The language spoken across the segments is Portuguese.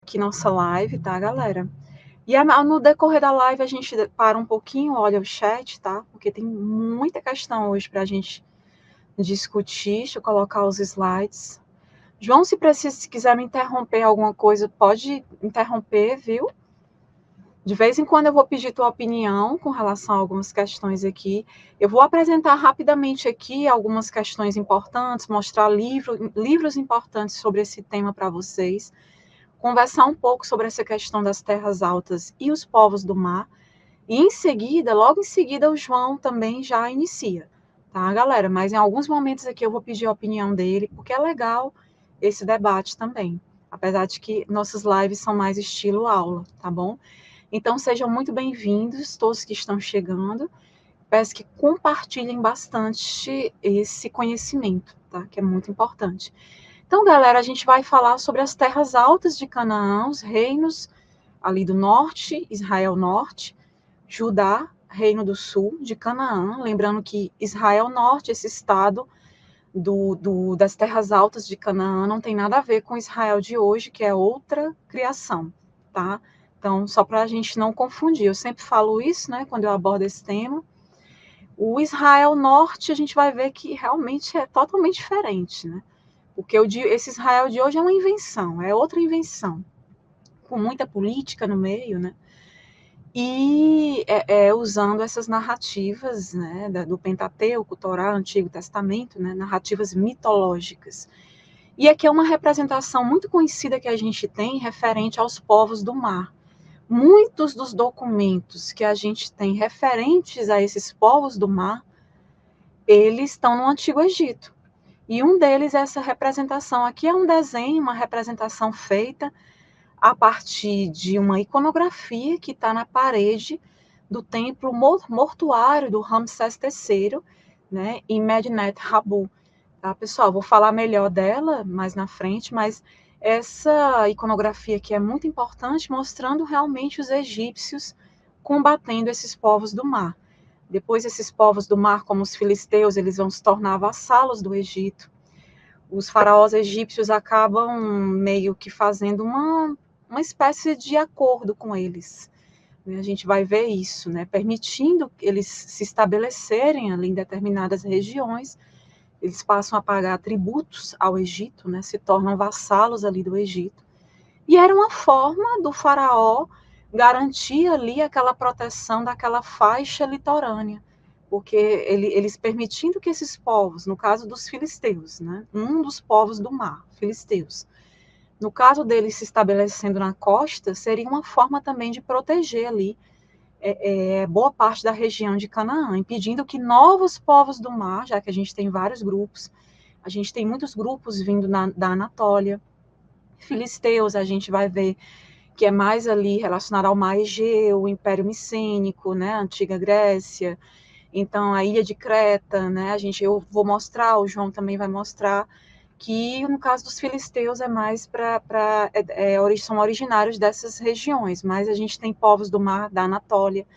aqui nossa live, tá, galera? E no decorrer da live a gente para um pouquinho, olha o chat, tá? Porque tem muita questão hoje para a gente discutir. Deixa eu colocar os slides. João, se quiser me interromper alguma coisa, pode interromper, viu? De vez em quando eu vou pedir tua opinião com relação a algumas questões aqui. Eu vou apresentar rapidamente aqui algumas questões importantes, mostrar livros importantes sobre esse tema para vocês, conversar um pouco sobre essa questão das terras altas e os povos do mar. E em seguida, logo em seguida, o João também já inicia, tá, galera? Mas em alguns momentos aqui eu vou pedir a opinião dele, porque é legal esse debate também, apesar de que nossas lives são mais estilo aula, tá bom? Então, sejam muito bem-vindos, todos que estão chegando. Peço que compartilhem bastante esse conhecimento, tá? Que é muito importante. Então, galera, a gente vai falar sobre as terras altas de Canaã, os reinos ali do norte, Israel Norte, Judá, Reino do Sul, de Canaã. Lembrando que Israel Norte, esse estado das terras altas de Canaã, não tem nada a ver com Israel de hoje, que é outra criação, tá? Então, só para a gente não confundir, eu sempre falo isso, né, quando eu abordo esse tema. O Israel Norte, a gente vai ver que realmente é totalmente diferente, né? Porque esse Israel de hoje é uma invenção, é outra invenção, com muita política no meio, né? E usando essas narrativas, né, do Pentateuco, Torá, Antigo Testamento, né, narrativas mitológicas. E aqui é uma representação muito conhecida que a gente tem referente aos povos do mar. Muitos dos documentos que a gente tem referentes a esses povos do mar, eles estão no Antigo Egito. E um deles, essa representação aqui, é um desenho, uma representação feita a partir de uma iconografia que está na parede do templo mortuário do Ramsés III, né, em Medinet Habu. Tá, pessoal? Vou falar melhor dela mais na frente, mas essa iconografia aqui é muito importante, mostrando realmente os egípcios combatendo esses povos do mar. Depois, esses povos do mar, como os filisteus, eles vão se tornar vassalos do Egito. Os faraós egípcios acabam meio que fazendo uma espécie de acordo com eles. A gente vai ver isso, né? Permitindo eles se estabelecerem ali em determinadas regiões. Eles passam a pagar tributos ao Egito, né? Se tornam vassalos ali do Egito. E era uma forma do faraó garantir ali aquela proteção daquela faixa litorânea, porque eles permitindo que esses povos, no caso dos filisteus, né, um dos povos do mar, filisteus, no caso deles se estabelecendo na costa, seria uma forma também de proteger ali boa parte da região de Canaã, impedindo que novos povos do mar, já que a gente tem vários grupos, a gente tem muitos grupos vindo da Anatólia, filisteus, a gente vai ver que é mais ali relacionado ao mar Egeu, o Império Micênico, né, a antiga Grécia, então a ilha de Creta, né, eu vou mostrar, o João também vai mostrar, que no caso dos filisteus é mais são originários dessas regiões, mas a gente tem povos do mar da Anatólia,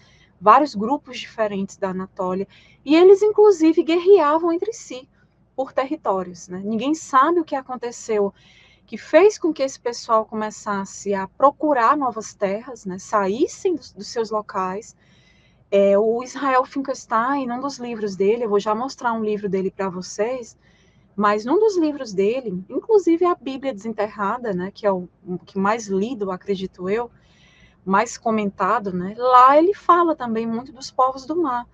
vários grupos diferentes da Anatólia, e eles inclusive guerreavam entre si por territórios, né? Ninguém sabe o que aconteceu que fez com que esse pessoal começasse a procurar novas terras, né, saíssem dos seus locais. O Israel Finkelstein, num dos livros dele, eu vou já mostrar um livro dele para vocês, mas num dos livros dele, inclusive a Bíblia Desenterrada, né, que é o que mais lido, acredito eu, mais comentado, né, lá ele fala também muito dos povos do mar.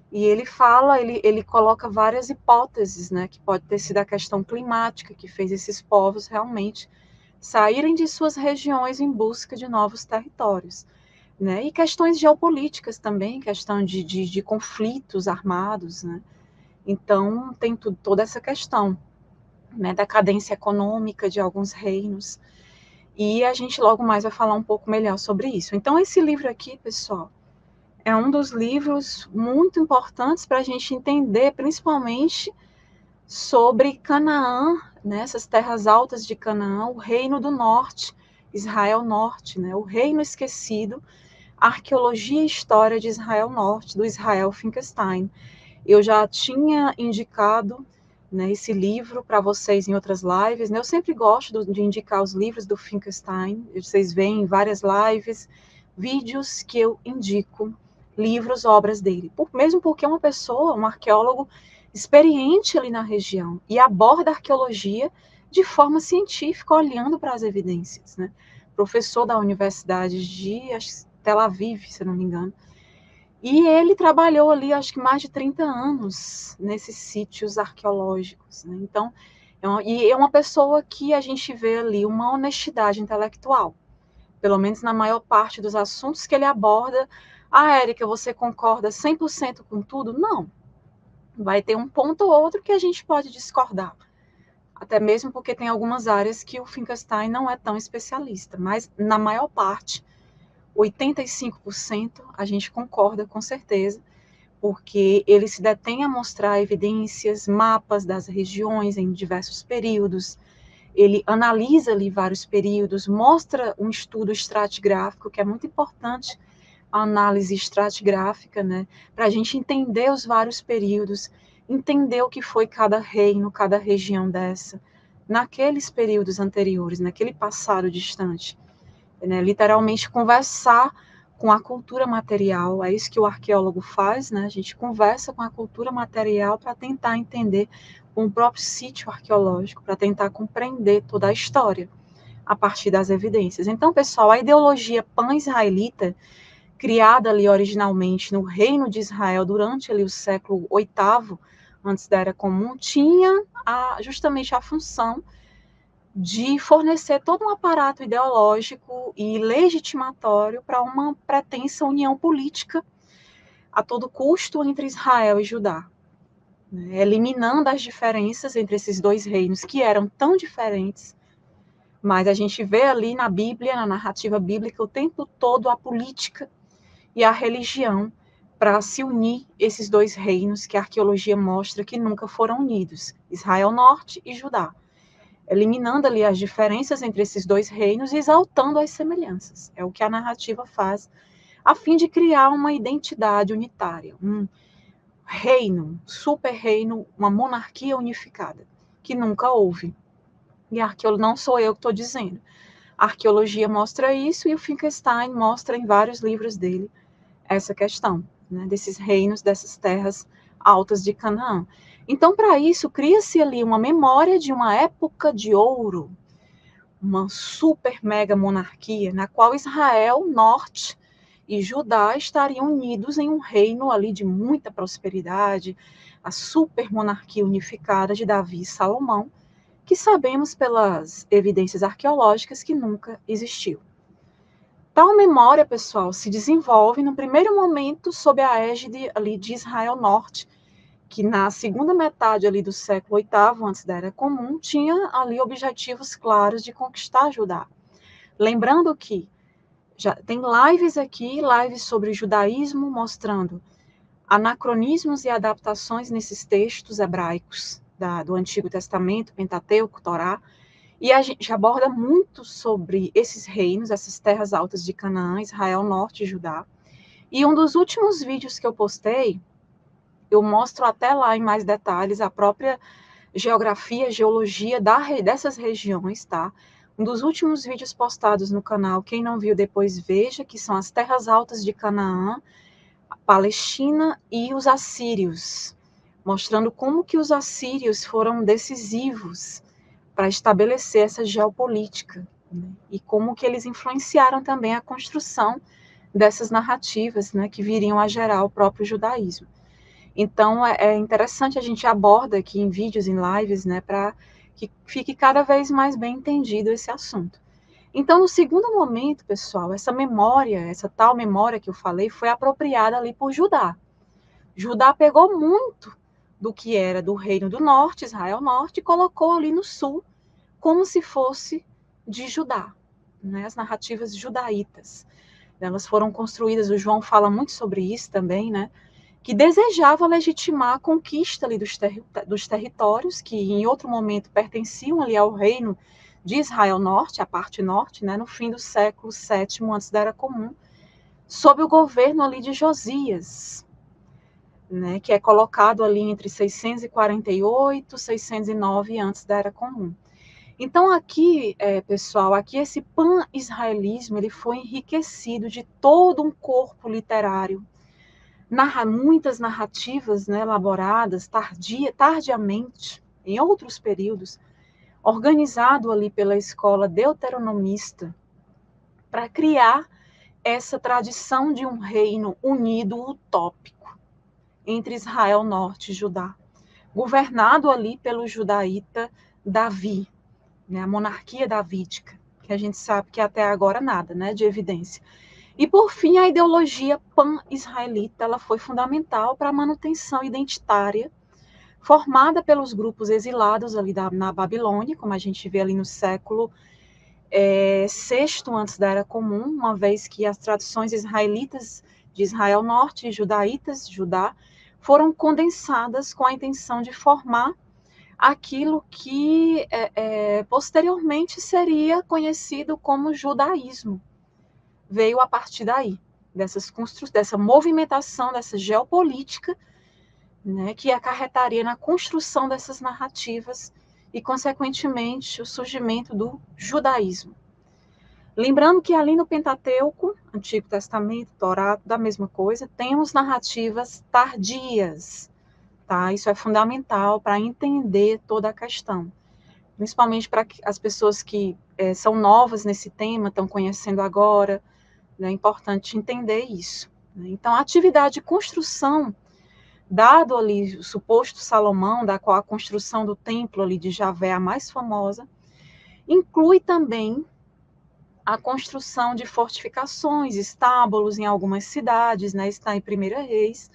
E ele coloca várias hipóteses, né, que pode ter sido a questão climática que fez esses povos realmente saírem de suas regiões em busca de novos territórios, né, e questões geopolíticas também, questão de conflitos armados, né, então tem toda essa questão, né, da cadência econômica de alguns reinos, e a gente logo mais vai falar um pouco melhor sobre isso. Então esse livro aqui, pessoal, é um dos livros muito importantes para a gente entender, principalmente, sobre Canaã, né, essas terras altas de Canaã, o Reino do Norte, Israel Norte, né, o Reino Esquecido, Arqueologia e História de Israel Norte, do Israel Finkelstein. Eu já tinha indicado né, esse livro para vocês em outras lives, né? Eu sempre gosto de indicar os livros do Finkelstein, vocês veem em várias lives, vídeos que eu indico, livros, obras dele, mesmo porque é uma pessoa, um arqueólogo experiente ali na região, e aborda a arqueologia de forma científica, olhando para as evidências, né? Professor da Universidade de Tel Aviv, se não me engano, e ele trabalhou ali, acho que mais de 30 anos, nesses sítios arqueológicos, né? Então, é uma pessoa que a gente vê ali uma honestidade intelectual, pelo menos na maior parte dos assuntos que ele aborda. Ah, Érica, você concorda 100% com tudo? Não. Vai ter um ponto ou outro que a gente pode discordar. Até mesmo porque tem algumas áreas que o Finkelstein não é tão especialista, mas na maior parte, 85%, a gente concorda com certeza, porque ele se detém a mostrar evidências, mapas das regiões em diversos períodos, ele analisa ali vários períodos, mostra um estudo estratigráfico, que é muito importante, a análise estratigráfica, né, para a gente entender os vários períodos, entender o que foi cada reino, cada região dessa, naqueles períodos anteriores, naquele passado distante, né, literalmente conversar com a cultura material, é isso que o arqueólogo faz, né, a gente conversa com a cultura material para tentar entender com o próprio sítio arqueológico, para tentar compreender toda a história a partir das evidências. Então, pessoal, a ideologia pan-israelita, criada ali originalmente no Reino de Israel durante ali o século VIII, antes da Era Comum, tinha justamente a função de fornecer todo um aparato ideológico e legitimatório para uma pretensa união política a todo custo entre Israel e Judá, né, eliminando as diferenças entre esses dois reinos que eram tão diferentes, mas a gente vê ali na Bíblia, na narrativa bíblica, o tempo todo a política e a religião para se unir esses dois reinos que a arqueologia mostra que nunca foram unidos, Israel Norte e Judá, eliminando ali as diferenças entre esses dois reinos e exaltando as semelhanças. É o que a narrativa faz, a fim de criar uma identidade unitária, um reino, super reino, uma monarquia unificada, que nunca houve. E não sou eu que estou dizendo. A arqueologia mostra isso e o Finkelstein mostra em vários livros dele essa questão, né, desses reinos, dessas terras altas de Canaã. Então, para isso, cria-se ali uma memória de uma época de ouro, uma super mega monarquia, na qual Israel, Norte e Judá estariam unidos em um reino ali de muita prosperidade, a super monarquia unificada de Davi e Salomão, que sabemos pelas evidências arqueológicas que nunca existiu. Tal memória, pessoal, se desenvolve no primeiro momento sob a égide ali de Israel Norte, que na segunda metade ali do século VIII, antes da Era Comum, tinha ali objetivos claros de conquistar Judá. Lembrando que já tem lives aqui, lives sobre judaísmo, mostrando anacronismos e adaptações nesses textos hebraicos do Antigo Testamento, Pentateuco, Torá, e a gente aborda muito sobre esses reinos, essas terras altas de Canaã, Israel, Norte e Judá. E um dos últimos vídeos que eu postei, eu mostro até lá em mais detalhes a própria geografia, geologia dessas regiões, tá? Um dos últimos vídeos postados no canal, quem não viu depois veja, que são as terras altas de Canaã, a Palestina e os assírios, mostrando como que os assírios foram decisivos para estabelecer essa geopolítica, né? E como que eles influenciaram também a construção dessas narrativas, né, que viriam a gerar o próprio judaísmo. Então, é interessante a gente aborda aqui em vídeos, em lives, né, para que fique cada vez mais bem entendido esse assunto. Então, no segundo momento, pessoal, essa memória, essa tal memória que eu falei, foi apropriada ali por Judá. Judá pegou muito do que era do Reino do Norte, Israel Norte, e colocou ali no sul, como se fosse de Judá, né? As narrativas judaítas. Elas foram construídas, o João fala muito sobre isso também, né? Que desejava legitimar a conquista ali dos territórios que em outro momento pertenciam ali ao reino de Israel Norte, a parte norte, né, no fim do século VII antes da Era Comum, sob o governo ali de Josias. né, que é colocado ali entre 648 e 609 antes da Era Comum. Então aqui, pessoal, aqui esse pan-israelismo ele foi enriquecido de todo um corpo literário, muitas narrativas, né, elaboradas tardiamente, em outros períodos, organizado ali pela escola deuteronomista, para criar essa tradição de um reino unido utópico entre Israel Norte e Judá, governado ali pelo judaíta Davi, né, a monarquia davídica, que a gente sabe que até agora nada, né, de evidência. E, por fim, a ideologia pan-israelita ela foi fundamental para a manutenção identitária formada pelos grupos exilados ali na Babilônia, como a gente vê ali no século VI antes da Era Comum, uma vez que as tradições israelitas de Israel Norte e judaítas, Judá, foram condensadas com a intenção de formar aquilo que posteriormente seria conhecido como judaísmo. Veio a partir daí, dessa movimentação, dessa geopolítica, né, que acarretaria na construção dessas narrativas e, consequentemente, o surgimento do judaísmo. Lembrando que ali no Pentateuco, Antigo Testamento, Torá, da mesma coisa, temos narrativas tardias, tá? Isso é fundamental para entender toda a questão, principalmente para as pessoas que são novas nesse tema, estão conhecendo agora, né? É importante entender isso, né? Então, a atividade de construção, dado ali o suposto Salomão, da qual a construção do templo ali de Javé é a mais famosa, inclui também a construção de fortificações, estábulos em algumas cidades, né, está em 1 Reis,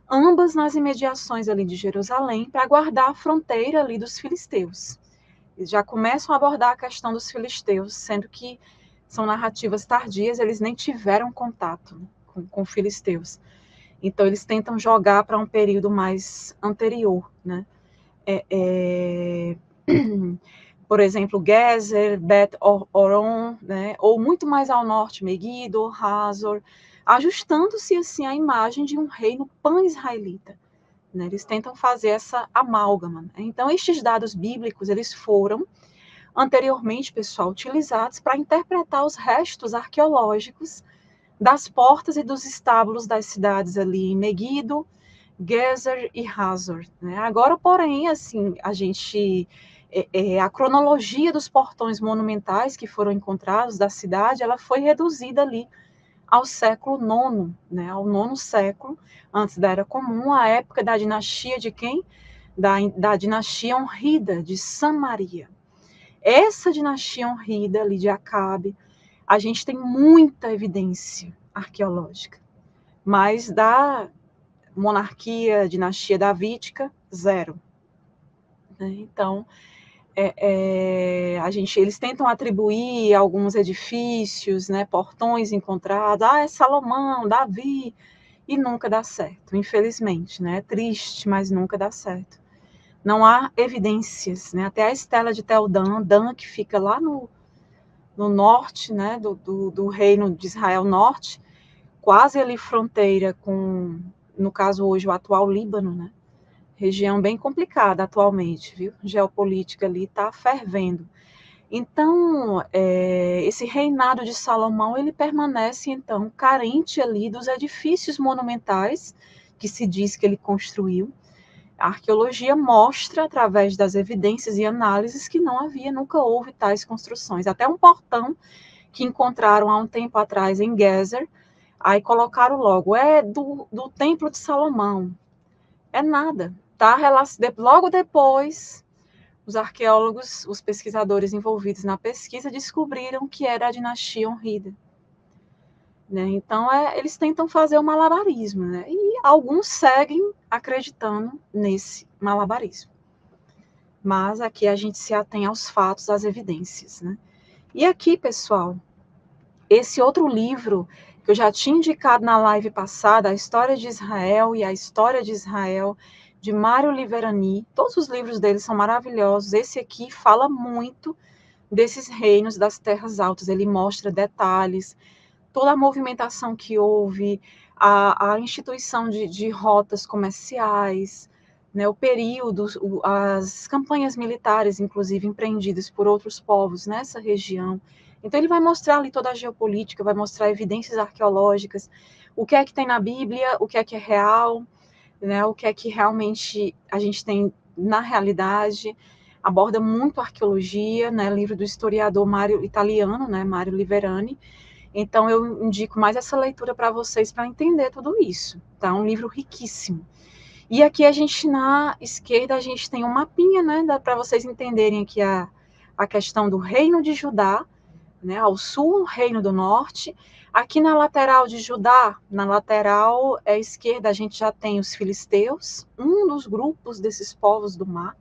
ambas nas imediações ali de Jerusalém, para guardar a fronteira ali dos filisteus. Eles já começam a abordar a questão dos filisteus, sendo que são narrativas tardias, eles nem tiveram contato, né, com filisteus. Então, eles tentam jogar para um período mais anterior, né? Por exemplo, Gezer, Bet-Horon, né? Ou muito mais ao norte, Meguido, Hazor, ajustando-se assim à imagem de um reino pan-israelita, né? Eles tentam fazer essa amálgama. Né? Então, estes dados bíblicos, eles foram anteriormente, pessoal, utilizados para interpretar os restos arqueológicos das portas e dos estábulos das cidades ali em Meguido, Gezer e Hazor. Né? Agora, porém, assim, a cronologia dos portões monumentais que foram encontrados da cidade, ela foi reduzida ali ao século IX, né? Ao IX século, antes da Era Comum, a época da dinastia de quem? Da dinastia honrida de Samaria. Essa dinastia honrida ali de Acabe, a gente tem muita evidência arqueológica, mas da monarquia, dinastia davídica, zero. Então, eles tentam atribuir alguns edifícios, né, portões encontrados, é Salomão, Davi, e nunca dá certo, infelizmente, né, é triste, mas nunca dá certo. Não há evidências, né, até a estela de Tel Dan, que fica lá no norte, né, do reino de Israel Norte, quase ali fronteira com, no caso hoje, o atual Líbano, né, região bem complicada atualmente, viu? Geopolítica ali está fervendo. Então, esse reinado de Salomão, ele permanece, então, carente ali dos edifícios monumentais que se diz que ele construiu. A arqueologia mostra, através das evidências e análises, que nunca houve tais construções. Até um portão que encontraram há um tempo atrás em Gezer, aí colocaram logo, do Templo de Salomão. É nada. Tá? Logo depois, os arqueólogos, os pesquisadores envolvidos na pesquisa descobriram que era a dinastia honrida. Né? Então, eles tentam fazer o malabarismo, né? E alguns seguem acreditando nesse malabarismo. Mas aqui a gente se atém aos fatos, às evidências. Né? E aqui, pessoal, esse outro livro que eu já tinha indicado na live passada, A História de Israel e a História de Israel, de Mário Liverani, todos os livros dele são maravilhosos. Esse aqui fala muito desses reinos das terras altas, ele mostra detalhes, toda a movimentação que houve, a instituição de rotas comerciais, né, o período, as campanhas militares, inclusive, empreendidas por outros povos nessa região. Então, ele vai mostrar ali toda a geopolítica, vai mostrar evidências arqueológicas, o que é que tem na Bíblia, o que é real, né, o que é que realmente a gente tem na realidade. Aborda muito arqueologia, né, livro do historiador italiano, né, Mário Liverani. Então, eu indico mais essa leitura para vocês para entender tudo isso. Tá? Um livro riquíssimo. E aqui a gente, na esquerda, a gente tem um mapinha, né, para vocês entenderem aqui a questão do Reino de Judá, né, ao sul, o Reino do Norte. Aqui na lateral de Judá, na lateral esquerda, a gente já tem os filisteus, um dos grupos desses povos do mar,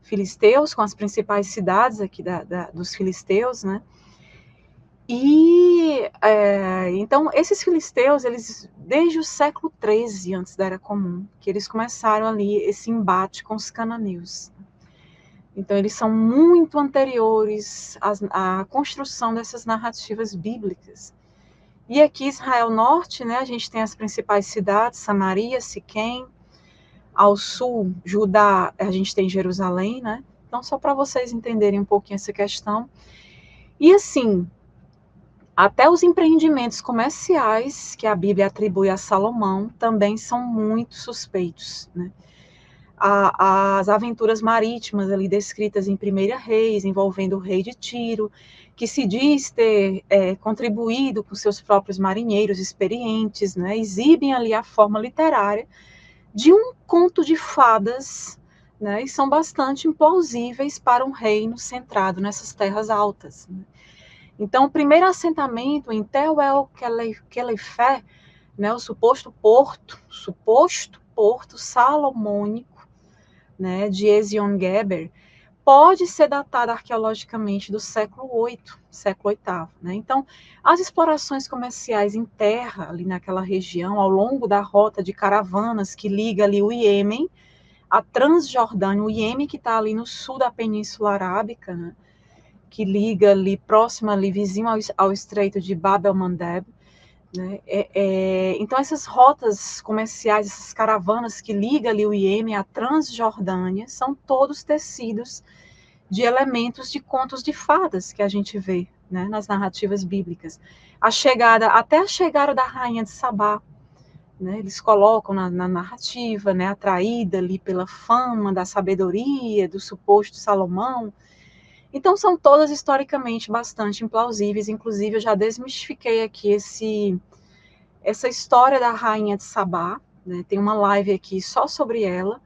filisteus, com as principais cidades aqui dos filisteus, né? E então esses filisteus, eles desde o século XIII antes da Era Comum, que eles começaram ali esse embate com os cananeus. Então eles são muito anteriores à construção dessas narrativas bíblicas. E aqui Israel Norte, né, a gente tem as principais cidades, Samaria, Siquém, ao sul, Judá, a gente tem Jerusalém, né? Então só para vocês entenderem um pouquinho essa questão. E assim, até os empreendimentos comerciais que a Bíblia atribui a Salomão também são muito suspeitos, né? As aventuras marítimas ali descritas em 1 Reis, envolvendo o rei de Tiro, que se diz ter contribuído com seus próprios marinheiros experientes, né? Exibem ali a forma literária de um conto de fadas, né? E são bastante implausíveis para um reino centrado nessas terras altas, né? Então, o primeiro assentamento em Tel El-Kelefé, né, o suposto porto salomônico, né, de Ezion-Geber, pode ser datado arqueologicamente do século VIII, né? Então, as explorações comerciais em terra, ali naquela região, ao longo da rota de caravanas que liga ali o Iêmen, a Transjordânia, o Iêmen que está ali no sul da Península Arábica, né, que liga ali, próximo ali, vizinho ao Estreito de Bab el-Mandeb, né? Então, essas rotas comerciais, essas caravanas que ligam ali o Iêmen à Transjordânia, são todos tecidos de elementos de contos de fadas que a gente vê, né, nas narrativas bíblicas. Até a chegada da rainha de Sabá, né, eles colocam na narrativa, né, atraída ali pela fama da sabedoria do suposto Salomão. Então, são todas historicamente bastante implausíveis. Inclusive, eu já desmistifiquei aqui essa história da rainha de Sabá, né? Tem uma live aqui só sobre ela,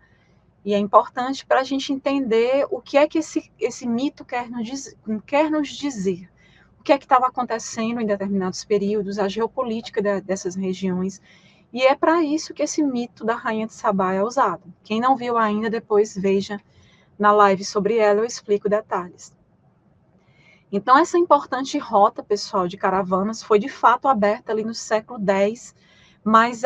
e é importante para a gente entender o que é que esse mito quer nos dizer. O que é que estava acontecendo em determinados períodos, a geopolítica dessas regiões. E é para isso que esse mito da rainha de Sabá é usado. Quem não viu ainda, depois veja na live sobre ela, eu explico detalhes. Então, essa importante rota, pessoal, de caravanas foi de fato aberta ali no século X, mas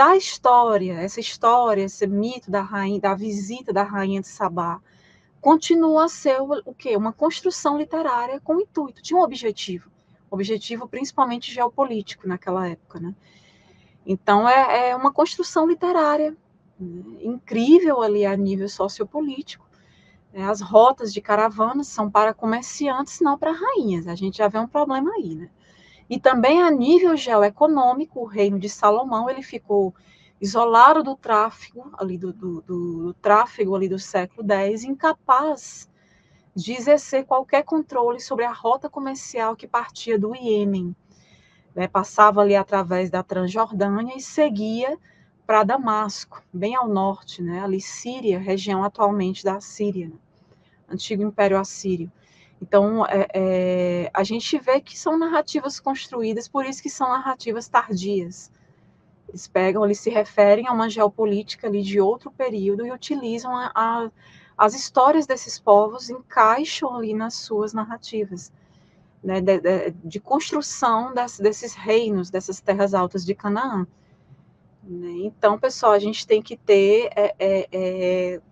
esse mito da visita da rainha de Sabá, continua a ser o quê? Uma construção literária com intuito, tinha um objetivo principalmente geopolítico naquela época, né? Então, é uma construção literária, né, incrível ali a nível sociopolítico. As rotas de caravanas são para comerciantes, não para rainhas. A gente já vê um problema aí, né? E também a nível geoeconômico, o reino de Salomão ele ficou isolado do tráfego ali do tráfego ali do século X, incapaz de exercer qualquer controle sobre a rota comercial que partia do Iêmen, né? Passava ali através da Transjordânia e seguia para Damasco, bem ao norte, né? Ali Síria, região atualmente da Síria, né? Antigo Império Assírio. Então, a gente vê que são narrativas construídas, por isso que são narrativas tardias. Eles se referem a uma geopolítica ali de outro período e utilizam as histórias desses povos, encaixam ali nas suas narrativas, né, de construção desses reinos, dessas terras altas de Canaã. Então, pessoal, a gente tem que ter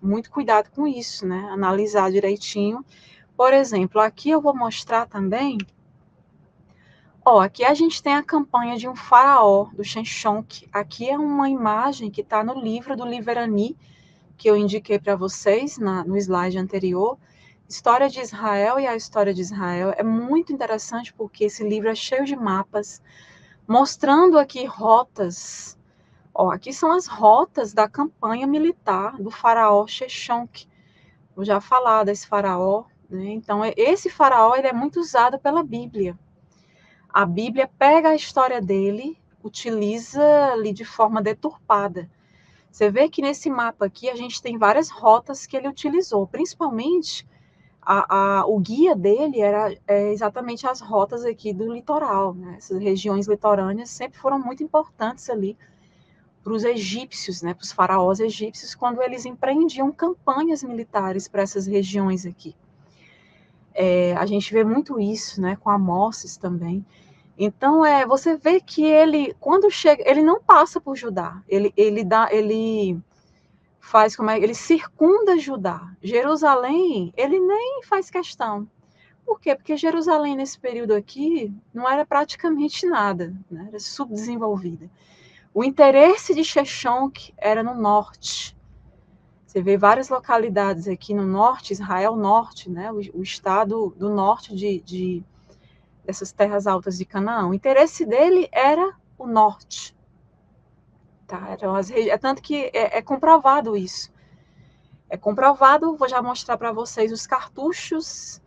muito cuidado com isso, né? Analisar direitinho. Por exemplo, aqui eu vou mostrar também, Ó, aqui a gente tem a campanha de um faraó, do Sheshonq. Aqui é uma imagem que está no livro do Liverani, que eu indiquei para vocês no slide anterior. História de Israel e a História de Israel. É muito interessante porque esse livro é cheio de mapas, mostrando aqui rotas. Ó, aqui são as rotas da campanha militar do faraó Sheshonq. Vou já falar desse faraó, né? Então, esse faraó ele é muito usado pela Bíblia. A Bíblia pega a história dele, utiliza ali de forma deturpada. Você vê que nesse mapa aqui a gente tem várias rotas que ele utilizou, principalmente o guia dele era exatamente as rotas aqui do litoral, né? Essas regiões litorâneas sempre foram muito importantes ali para os egípcios, né? Para os faraós egípcios, quando eles empreendiam campanhas militares para essas regiões aqui. A gente vê muito isso, né? Com Amós também. Então, você vê que ele, quando chega, ele não passa por Judá, ele faz ele circunda Judá. Jerusalém, ele nem faz questão. Por quê? Porque Jerusalém, nesse período aqui, não era praticamente nada, né? Era subdesenvolvida. O interesse de Sheshonq era no norte. Você vê várias localidades aqui no norte, Israel Norte, né? O estado do norte dessas terras altas de Canaã. O interesse dele era o norte. Tá? Tanto que é comprovado isso. É comprovado, vou já mostrar para vocês os cartuchos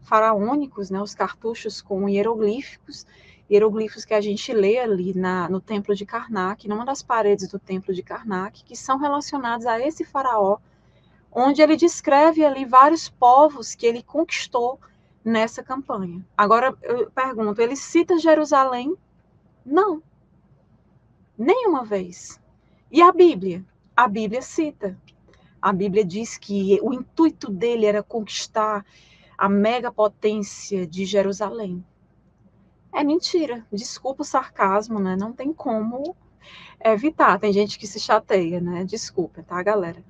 faraônicos, né, os cartuchos com hieroglíficos que a gente lê ali no templo de Karnak, numa das paredes do templo de Karnak, que são relacionados a esse faraó, onde ele descreve ali vários povos que ele conquistou nessa campanha. Agora, eu pergunto, ele cita Jerusalém? Não, nenhuma vez. E a Bíblia? A Bíblia cita. A Bíblia diz que o intuito dele era conquistar a megapotência de Jerusalém. É mentira. Desculpa o sarcasmo, né? Não tem como evitar. Tem gente que se chateia, né? Desculpa, tá, galera?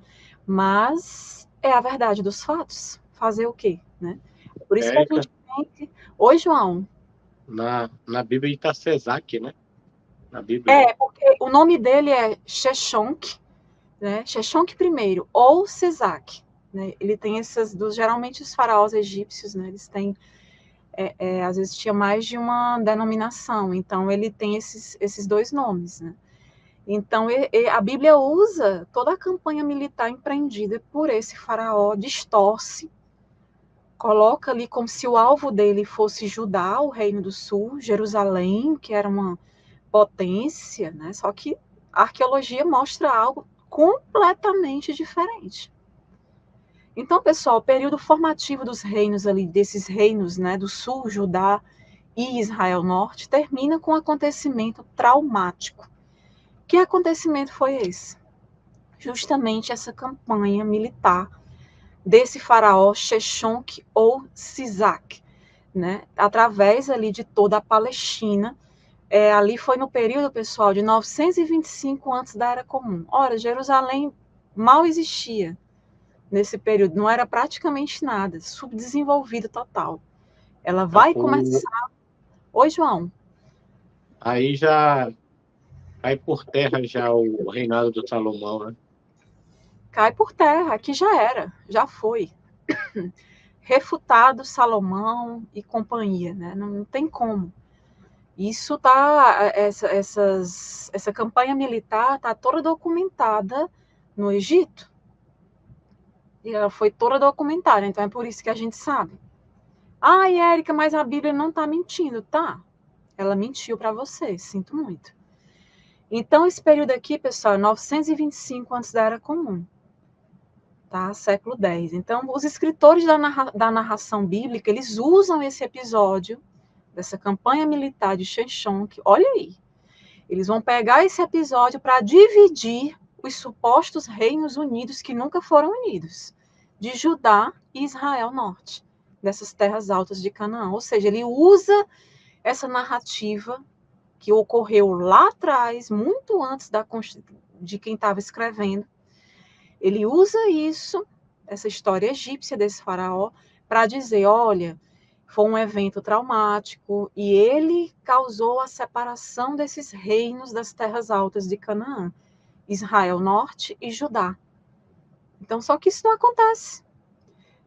Mas é a verdade dos fatos. Fazer o quê, né? Por isso que a gente tem que... Oi, João. Na Bíblia está Sezac, né? Na Bíblia. Porque o nome dele é Sheshonq, né? Sheshonq I, ou Sezac. Né? Ele tem geralmente os faraós egípcios, né? Eles têm, às vezes tinha mais de uma denominação, então ele tem esses dois nomes, né? Então a Bíblia usa toda a campanha militar empreendida por esse faraó, distorce, coloca ali como se o alvo dele fosse Judá, o Reino do Sul, Jerusalém, que era uma potência, né? Só que a arqueologia mostra algo completamente diferente. Então, pessoal, o período formativo dos reinos ali, desses reinos, né, do sul, Judá e Israel Norte, termina com um acontecimento traumático. Que acontecimento foi esse? Justamente essa campanha militar desse faraó Sheshonq ou Sisac, né, através ali de toda a Palestina. Ali foi no período, pessoal, de 925 antes da Era Comum. Ora, Jerusalém mal existia nesse período, não era praticamente nada, subdesenvolvida total. Ela vai começar... Oi, João. Aí já cai por terra já o reinado do Salomão, né? Cai por terra, aqui já era, já foi. Refutado Salomão e companhia, né? Não tem como. Isso tá, essa campanha militar está toda documentada no Egito. E ela foi toda documentada, então é por isso que a gente sabe. Ai, Érica, mas a Bíblia não está mentindo, tá? Ela mentiu para você, sinto muito. Então, esse período aqui, pessoal, é 925 antes da Era Comum, tá? Século X. Então, os escritores da narração bíblica, eles usam esse episódio dessa campanha militar de Sheshonq, olha aí, eles vão pegar esse episódio para dividir os supostos reinos unidos que nunca foram unidos, de Judá e Israel Norte, dessas terras altas de Canaã. Ou seja, ele usa essa narrativa que ocorreu lá atrás, muito antes de quem estava escrevendo. Ele usa isso, essa história egípcia desse faraó, para dizer, olha, foi um evento traumático e ele causou a separação desses reinos das terras altas de Canaã, Israel Norte e Judá. Então, só que isso não acontece.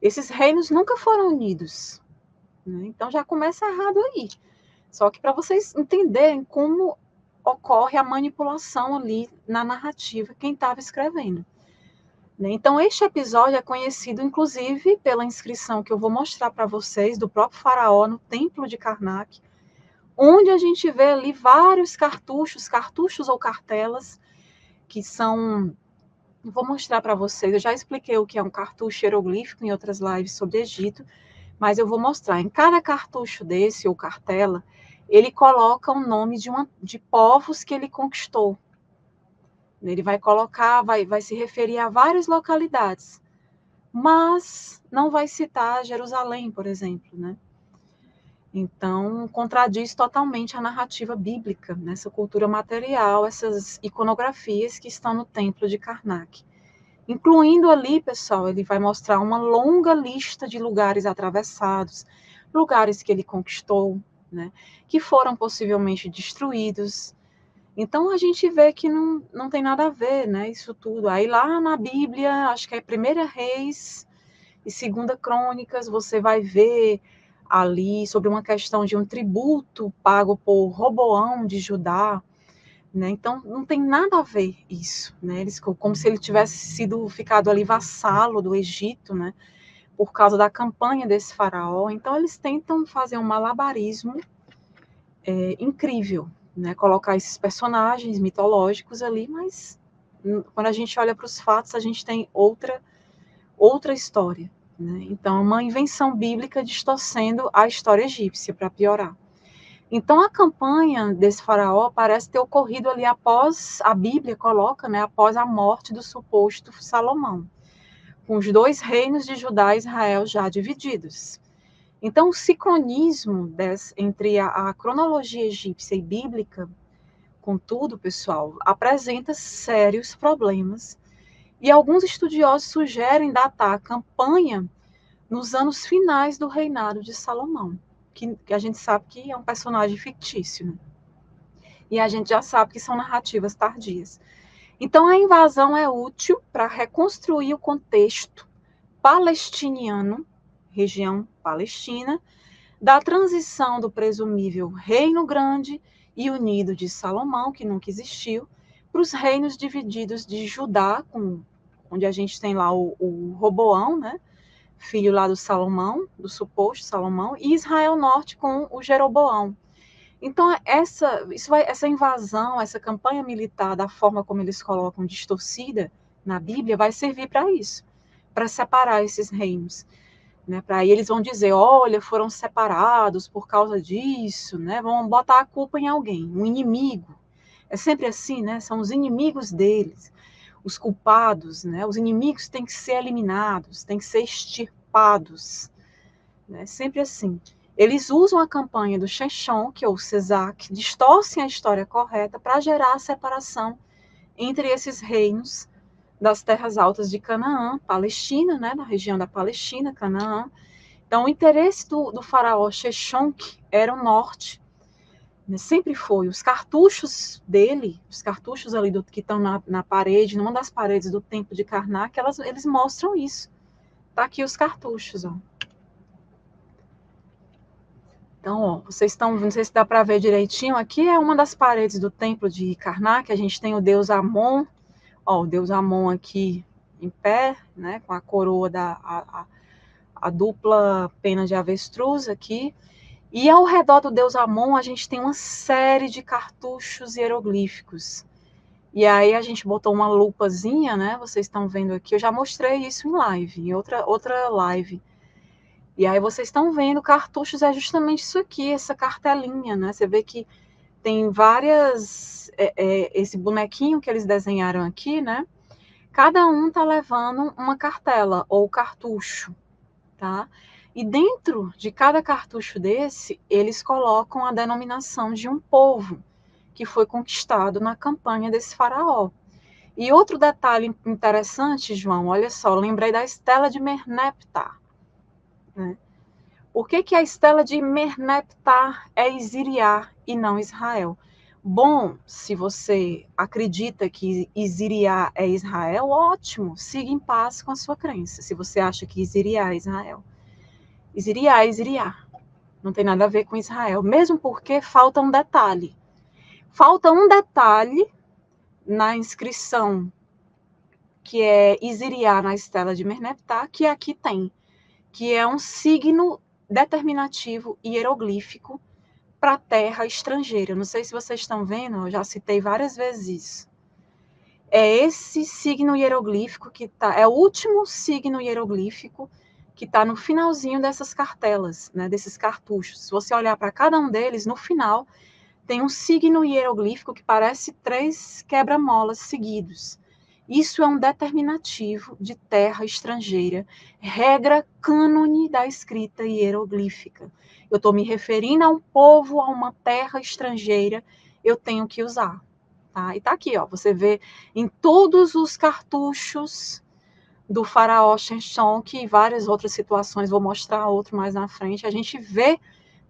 Esses reinos nunca foram unidos, né? Então já começa errado aí. Só que para vocês entenderem como ocorre a manipulação ali na narrativa, quem estava escrevendo. Então, este episódio é conhecido, inclusive, pela inscrição que eu vou mostrar para vocês, do próprio faraó no templo de Karnak, onde a gente vê ali vários cartuchos ou cartelas, que são... Vou mostrar para vocês, eu já expliquei o que é um cartucho hieroglífico em outras lives sobre Egito, mas eu vou mostrar. Em cada cartucho desse, ou cartela, ele coloca o nome de povos que ele conquistou. Ele vai colocar, vai se referir a várias localidades, mas não vai citar Jerusalém, por exemplo, né? Então, contradiz totalmente a narrativa bíblica, nessa cultura material, essas iconografias que estão no templo de Karnak. Incluindo ali, pessoal, ele vai mostrar uma longa lista de lugares atravessados, lugares que ele conquistou, né, que foram possivelmente destruídos. Então, a gente vê que não tem nada a ver, né, isso tudo. Aí lá na Bíblia, acho que é 1 Reis e 2 Crônicas, você vai ver ali sobre uma questão de um tributo pago por Roboão de Judá, né? Então, não tem nada a ver isso, né? Eles, como se ele tivesse ficado ali vassalo do Egito, né? Por causa da campanha desse faraó. Então, eles tentam fazer um malabarismo incrível, né? Colocar esses personagens mitológicos ali, mas quando a gente olha para os fatos, a gente tem outra história, né? Então, uma invenção bíblica distorcendo a história egípcia, para piorar. Então, a campanha desse faraó parece ter ocorrido ali após, a Bíblia coloca, né, após a morte do suposto Salomão, com os 2 reinos de Judá e Israel já divididos. Então, o sincronismo entre a cronologia egípcia e bíblica, contudo, pessoal, apresenta sérios problemas, e alguns estudiosos sugerem datar a campanha nos anos finais do reinado de Salomão, que a gente sabe que é um personagem fictício, né? E a gente já sabe que são narrativas tardias. Então, a invasão é útil para reconstruir o contexto palestiniano, região palestina, da transição do presumível Reino Grande e Unido de Salomão, que nunca existiu, para os reinos divididos de Judá, onde a gente tem lá o Roboão, né? Filho lá do Salomão, do suposto Salomão, e Israel Norte com o Jeroboão. Então, essa invasão, essa campanha militar, da forma como eles colocam distorcida na Bíblia, vai servir para isso, para separar esses reinos. Né? Para aí eles vão dizer, olha, foram separados por causa disso, né? Vão botar a culpa em alguém, um inimigo. É sempre assim, né? São os inimigos deles, os culpados, né? Os inimigos têm que ser eliminados, têm que ser extirpados, né? Sempre assim. Eles usam a campanha do Sheshonq, ou Sesac, distorcem a história correta para gerar a separação entre esses reinos das terras altas de Canaã, Palestina, né? Na região da Palestina, Canaã. Então, o interesse do faraó Sheshonq era o norte, sempre foi. Os cartuchos dele, os cartuchos ali que estão na parede, numa das paredes do templo de Karnak, eles mostram isso. Tá aqui os cartuchos, ó. Então, ó, vocês estão, não sei se dá para ver direitinho, aqui é uma das paredes do templo de Karnak, a gente tem o deus Amon, ó, o deus Amon aqui em pé, né, com a coroa a dupla pena de avestruz aqui. E ao redor do deus Amon, a gente tem uma série de cartuchos hieroglíficos. E aí a gente botou uma lupazinha, né? Vocês estão vendo aqui, eu já mostrei isso em live, em outra live. E aí vocês estão vendo, cartuchos é justamente isso aqui, essa cartelinha, né? Você vê que tem várias... esse bonequinho que eles desenharam aqui, né? Cada um tá levando uma cartela, ou cartucho, tá? E dentro de cada cartucho desse, eles colocam a denominação de um povo que foi conquistado na campanha desse faraó. E outro detalhe interessante, João, olha só, eu lembrei da Estela de Merneptah, né? Por que a estela de Merneptah é Isiriá e não Israel? Bom, se você acredita que Isiriá é Israel, ótimo, siga em paz com a sua crença. Se você acha que Isiriá é Israel, Isiriá é Isiriá. Não tem nada a ver com Israel, mesmo porque falta um detalhe. Falta um detalhe na inscrição que é Isiriá na estela de Merneptah, que aqui tem, que é um signo determinativo hieroglífico para a terra estrangeira. Não sei se vocês estão vendo, eu já citei várias vezes isso. É esse signo hieroglífico que tá, é o último signo hieroglífico que está no finalzinho dessas cartelas, né, desses cartuchos. Se você olhar para cada um deles, no final tem um signo hieroglífico que parece 3 quebra-molas seguidos. Isso é um determinativo de terra estrangeira, regra cânone da escrita hieroglífica. Eu estou me referindo a um povo, a uma terra estrangeira, eu tenho que usar. Tá? E está aqui, ó, você vê em todos os cartuchos do faraó Shenshonq e várias outras situações, vou mostrar outro mais na frente, a gente vê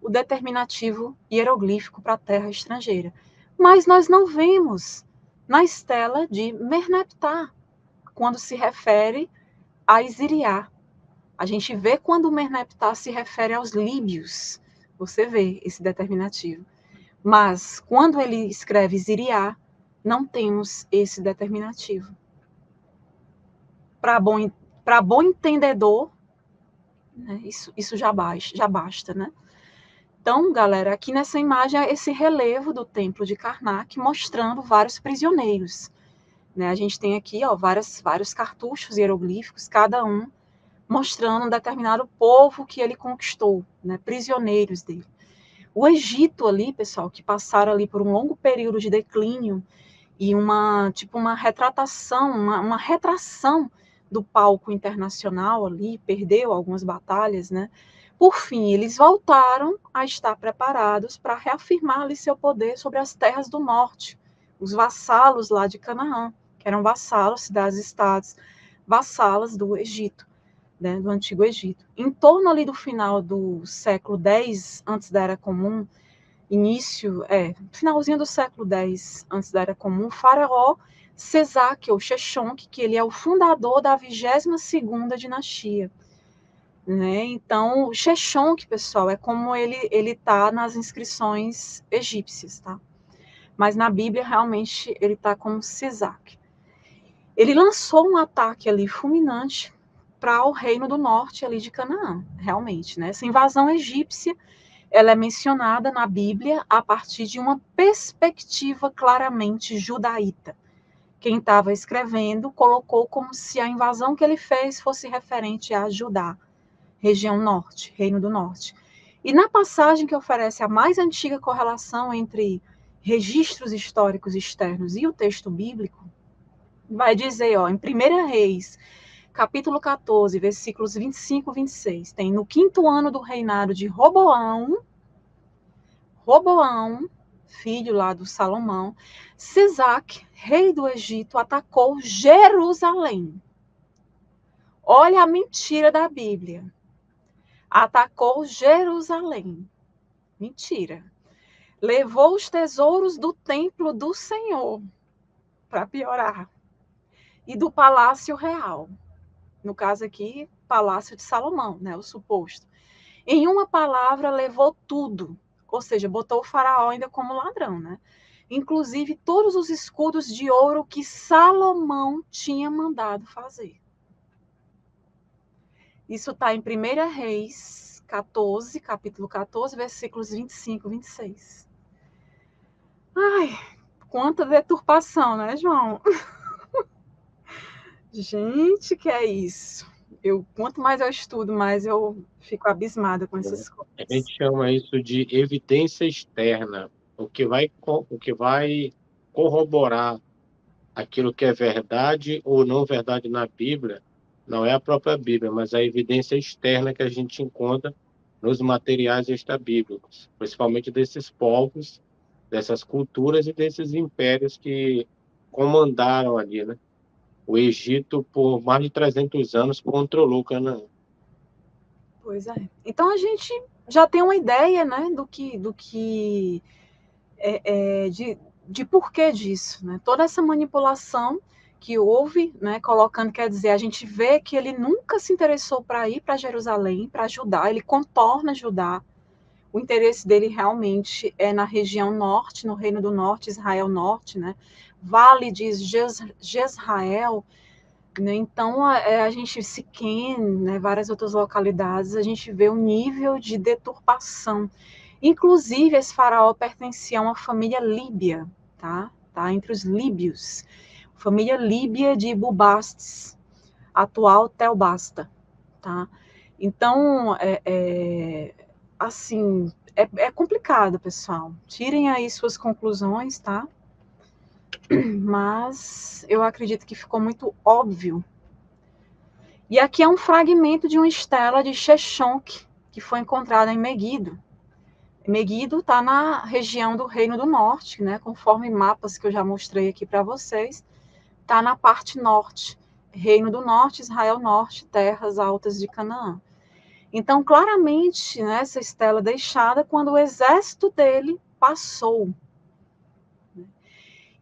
o determinativo hieroglífico para a terra estrangeira. Mas nós não vemos na estela de Merneptah, quando se refere a Isiriá. A gente vê quando o Merneptah se refere aos líbios, você vê esse determinativo. Mas quando ele escreve Isiriá, não temos esse determinativo. Para bom entendedor, né, isso já basta, né? Então, galera, aqui nessa imagem é esse relevo do templo de Karnak mostrando vários prisioneiros. Né? A gente tem aqui ó, vários cartuchos hieroglíficos, cada um mostrando um determinado povo que ele conquistou, né? Prisioneiros dele. O Egito ali, pessoal, que passaram ali por um longo período de declínio e uma retratação, uma retração do palco internacional ali, perdeu algumas batalhas, né? Por fim, eles voltaram a estar preparados para reafirmar ali seu poder sobre as terras do norte, os vassalos lá de Canaã, que eram vassalos, cidades-estados, vassalas do Egito, né, do Antigo Egito. Em torno ali do final do século X, antes da Era Comum, finalzinho do século X, antes da Era Comum, o faraó Sesaque, ou Sheshonq, que ele é o fundador da 22ª dinastia. Né? Então, o Sheshonq, pessoal, é como ele está nas inscrições egípcias, tá? Mas na Bíblia, realmente, ele está como Sesaque. Ele lançou um ataque ali fulminante para o reino do norte ali de Canaã, realmente, né? Essa invasão egípcia, ela é mencionada na Bíblia a partir de uma perspectiva claramente judaíta. Quem estava escrevendo colocou como se a invasão que ele fez fosse referente a Judá, região norte, Reino do Norte. E na passagem que oferece a mais antiga correlação entre registros históricos externos e o texto bíblico, vai dizer, ó, em 1 Reis, capítulo 14, versículos 25 e 26, tem no 5º ano do reinado de Roboão, filho lá do Salomão, Sesaque, rei do Egito, atacou Jerusalém. Olha a mentira da Bíblia. Atacou Jerusalém. Mentira. Levou os tesouros do templo do Senhor, para piorar, e do palácio real. No caso aqui, palácio de Salomão, né, o suposto. Em uma palavra, levou tudo. Ou seja, botou o faraó ainda como ladrão, né? Inclusive todos os escudos de ouro que Salomão tinha mandado fazer. Isso está em 1 Reis 14, capítulo 14, versículos 25 e 26. Ai, quanta deturpação, né, João? Gente, que é isso? Quanto mais eu estudo, mais eu fico abismada com essas coisas. A gente chama isso de evidência externa, o que vai corroborar aquilo que é verdade ou não verdade na Bíblia, não é a própria Bíblia, mas a evidência externa que a gente encontra nos materiais extrabíblicos, principalmente desses povos, dessas culturas e desses impérios que comandaram ali, né? O Egito, por mais de 300 anos, controlou Canaã. Pois é. Então a gente já tem uma ideia, né, de porquê disso, né? Toda essa manipulação que houve, né, colocando, quer dizer, a gente vê que ele nunca se interessou para ir para Jerusalém, para Judá, ele contorna Judá. O interesse dele realmente é na região norte, no Reino do Norte, Israel Norte, né? Vale de Jezrael, né? Então a gente, Siquém, né, várias outras localidades, a gente vê o nível de deturpação. Inclusive, esse faraó pertencia a uma família líbia, tá? Entre os líbios. Família líbia de Bubastes, atual Telbasta, tá? Então, assim, é complicado, pessoal. Tirem aí suas conclusões, tá? Mas eu acredito que ficou muito óbvio. E aqui é um fragmento de uma estela de Sheshonq, que foi encontrada em Meguido. Meguido está na região do Reino do Norte, né? Conforme mapas que eu já mostrei aqui para vocês, está na parte norte. Reino do Norte, Israel Norte, terras altas de Canaã. Então, claramente, né, essa estela deixada quando o exército dele passou.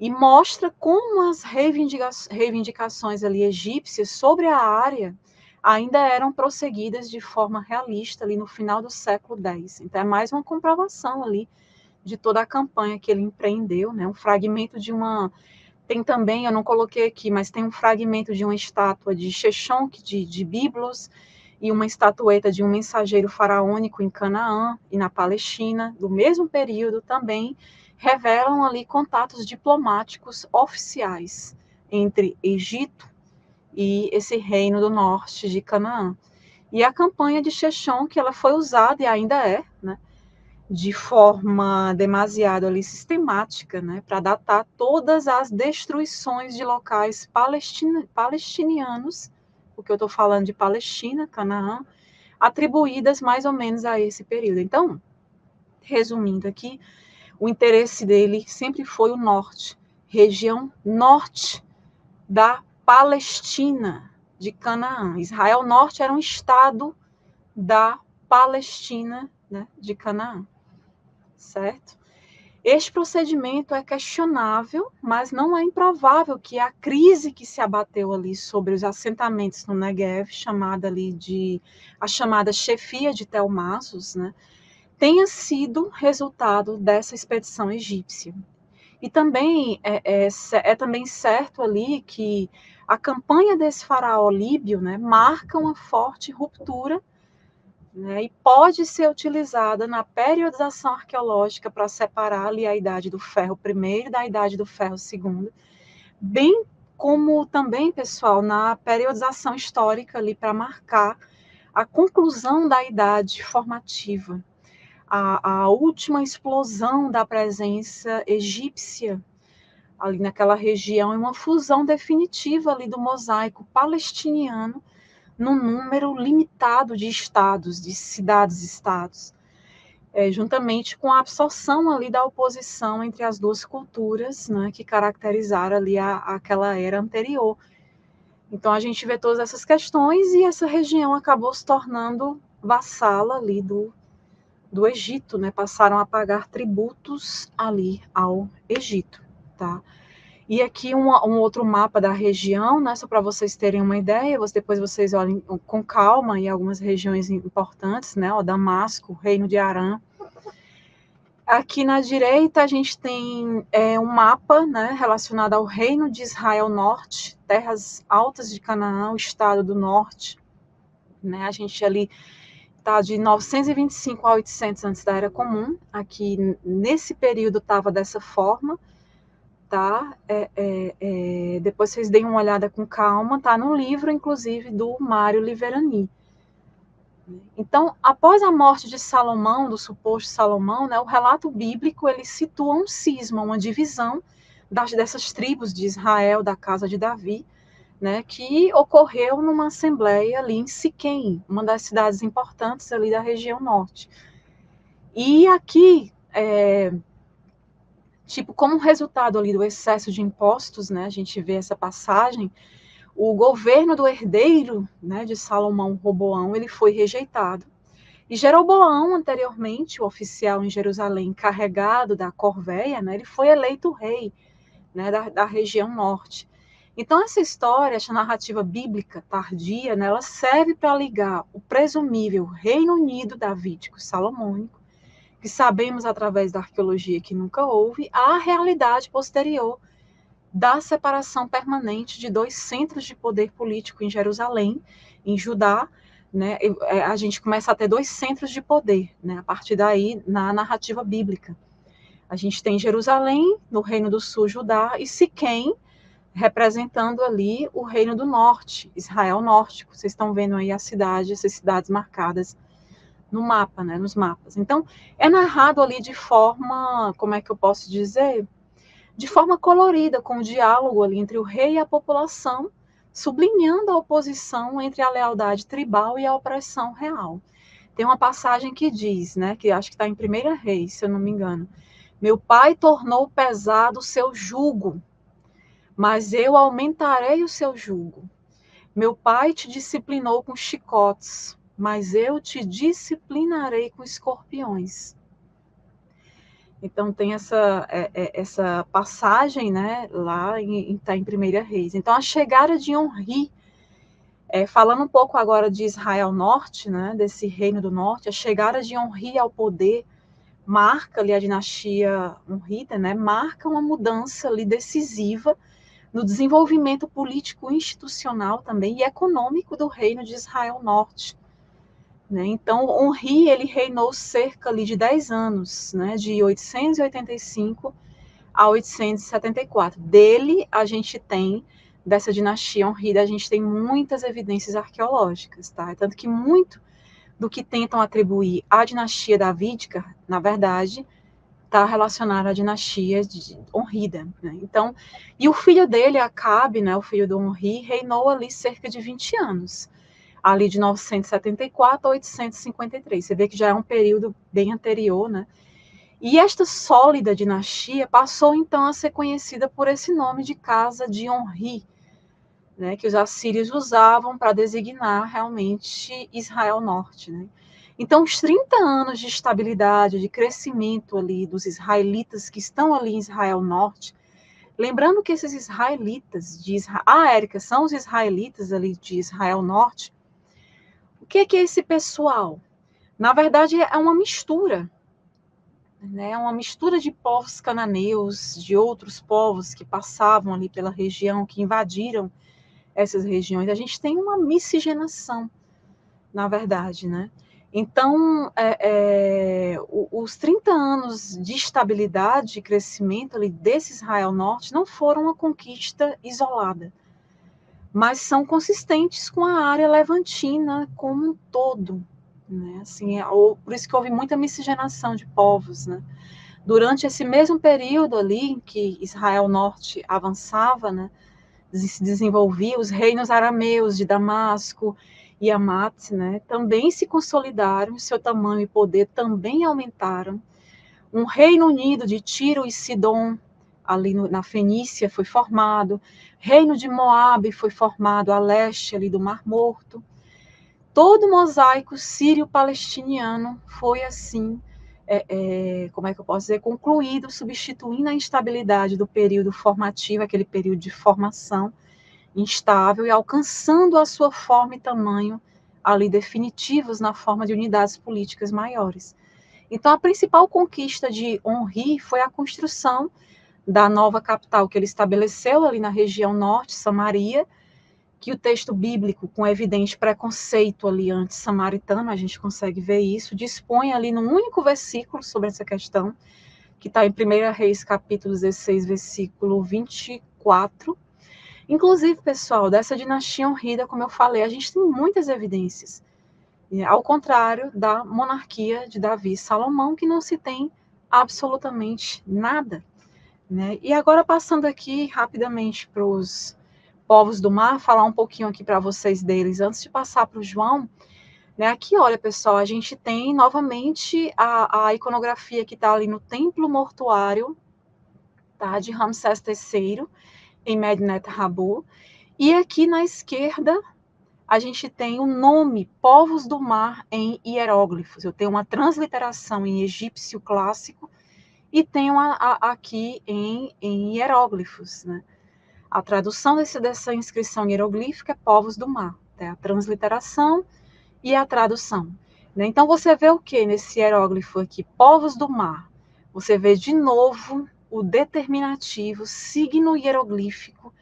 E mostra como as reivindicações ali egípcias sobre a área ainda eram prosseguidas de forma realista ali no final do século X. Então, é mais uma comprovação ali de toda a campanha que ele empreendeu, né? Um fragmento de uma... Tem também, eu não coloquei aqui, mas tem um fragmento de uma estátua de Sheshonq, de Biblos, e uma estatueta de um mensageiro faraônico em Canaã e na Palestina, do mesmo período também, revelam ali contatos diplomáticos oficiais entre Egito e esse reino do norte de Canaã. E a campanha de Sheshonq, ela foi usada e ainda é, né, de forma demasiado ali sistemática, né, para datar todas as destruições de locais palestinianos, porque eu estou falando de Palestina, Canaã, atribuídas mais ou menos a esse período. Então, resumindo aqui, o interesse dele sempre foi o norte, região norte da Palestina, de Canaã. Israel Norte era um estado da Palestina, né, de Canaã, certo? Este procedimento é questionável, mas não é improvável que a crise que se abateu ali sobre os assentamentos no Negev, a chamada chefia de Tel Massos, né, tenha sido resultado dessa expedição egípcia. E também é também certo ali que a campanha desse faraó líbio, né, marca uma forte ruptura, né, e pode ser utilizada na periodização arqueológica para separar ali a Idade do Ferro I da Idade do Ferro II, bem como também, pessoal, na periodização histórica ali para marcar a conclusão da Idade Formativa, a última explosão da presença egípcia ali naquela região e uma fusão definitiva ali do mosaico palestiniano num número limitado de estados, de cidades-estados, juntamente com a absorção ali da oposição entre as duas culturas, né, que caracterizaram ali aquela era anterior. Então a gente vê todas essas questões e essa região acabou se tornando vassala ali do Egito, né? Passaram a pagar tributos ali ao Egito, tá? E aqui um outro mapa da região, né, só para vocês terem uma ideia, depois vocês olhem com calma em algumas regiões importantes, né, ó, Damasco, Reino de Arã. Aqui na direita a gente tem um mapa, né, relacionado ao Reino de Israel Norte, terras altas de Canaã, o estado do Norte, né, a gente ali está de 925 a 800 antes da Era Comum, aqui nesse período estava dessa forma, tá? Depois vocês deem uma olhada com calma, tá no livro, inclusive, do Mário Liverani. Então, após a morte de Salomão, do suposto Salomão, né, o relato bíblico, ele situa um cisma, uma divisão dessas tribos de Israel, da casa de Davi, né, que ocorreu numa assembleia ali em Siquém, uma das cidades importantes ali da região norte. E aqui, como resultado ali do excesso de impostos, né, a gente vê essa passagem, o governo do herdeiro, né, de Salomão, Roboão, ele foi rejeitado, E Jeroboão, anteriormente, o oficial em Jerusalém encarregado da corvéia, né, ele foi eleito rei, né, da região norte. Então, essa história, essa narrativa bíblica tardia, né, ela serve para ligar o presumível Reino Unido davídico salomônico, que sabemos através da arqueologia que nunca houve, à realidade posterior da separação permanente de dois centros de poder político em Jerusalém, em Judá, né, a gente começa a ter dois centros de poder, né, a partir daí, na narrativa bíblica. A gente tem Jerusalém, no Reino do Sul, Judá, e Siquém, representando ali o Reino do Norte, Israel Nórdico. Vocês estão vendo aí essas cidades marcadas no mapa, né, nos mapas. Então, é narrado ali de forma, como é que eu posso dizer? De forma colorida, com o diálogo ali entre o rei e a população, sublinhando a oposição entre a lealdade tribal e a opressão real. Tem uma passagem que diz, né, que acho que está em 1 Reis, se eu não me engano, meu pai tornou pesado o seu jugo, mas eu aumentarei o seu jugo. Meu pai te disciplinou com chicotes, mas eu te disciplinarei com escorpiões. Então tem essa passagem, né, lá tá em 1 Reis. Então a chegada de Onri, falando um pouco agora de Israel Norte, né, desse reino do norte, a chegada de Onri ao poder marca ali a dinastia Onrida, né, marca uma mudança ali decisiva no desenvolvimento político, institucional também e econômico do reino de Israel Norte. Né? Então, Onri, ele reinou cerca ali de 10 anos, né, de 885 a 874. Dele, a gente tem, dessa dinastia Onrida, a gente tem muitas evidências arqueológicas, tá? Tanto que muito do que tentam atribuir à dinastia davídica, na verdade, está relacionado à dinastia Onrida, né? Então, e o filho dele, Acabe, né, o filho do Onri, reinou ali cerca de 20 anos, ali de 974 a 853. Você vê que já é um período bem anterior, né? E esta sólida dinastia passou então a ser conhecida por esse nome de Casa de Onri, né, que os assírios usavam para designar realmente Israel Norte, né? Então, os 30 anos de estabilidade, de crescimento ali dos israelitas que estão ali em Israel Norte, lembrando que esses israelitas de Israel, Érica, são os israelitas ali de Israel Norte. O que é esse pessoal? Na verdade, é uma mistura, né? É uma mistura de povos cananeus, de outros povos que passavam ali pela região, que invadiram essas regiões. A gente tem uma miscigenação, na verdade, né? Então, os 30 anos de estabilidade e crescimento ali desse Israel Norte não foram uma conquista isolada, mas são consistentes com a área levantina como um todo, né? Assim, por isso que houve muita miscigenação de povos, né? Durante esse mesmo período ali em que Israel Norte avançava, né, se desenvolvia, os reinos arameus de Damasco e Hamat, né, também se consolidaram, seu tamanho e poder também aumentaram. Um reino unido de Tiro e Sidom, ali na Fenícia, foi formado. Reino de Moabe foi formado a leste ali do Mar Morto. Todo o mosaico sírio-palestiniano foi assim, como é que eu posso dizer, concluído, substituindo a instabilidade do período formativo, aquele período de formação instável, e alcançando a sua forma e tamanho ali definitivos na forma de unidades políticas maiores. Então, a principal conquista de Onri foi a construção da nova capital que ele estabeleceu ali na região norte, Samaria, que o texto bíblico, com evidente preconceito ali anti-samaritano, a gente consegue ver isso, dispõe ali num único versículo sobre essa questão, que está em 1 Reis, capítulo 16, versículo 24. Inclusive, pessoal, dessa dinastia Onrida, como eu falei, a gente tem muitas evidências, ao contrário da monarquia de Davi e Salomão, que não se tem absolutamente nada, né? E agora, passando aqui rapidamente para os povos do mar, falar um pouquinho aqui para vocês deles, antes de passar para o João, né? Aqui, olha, pessoal, a gente tem novamente a iconografia que está ali no templo mortuário, tá, de Ramsés III, em Medinet Habu, e aqui na esquerda a gente tem o nome povos do mar em hieróglifos. Eu tenho uma transliteração em egípcio clássico e tenho aqui em hieróglifos, né? A tradução dessa inscrição hieroglífica é povos do mar, tá? A transliteração e a tradução, né? Então você vê o que nesse hieróglifo aqui? Povos do mar. Você vê de novo o determinativo, signo hieroglífico,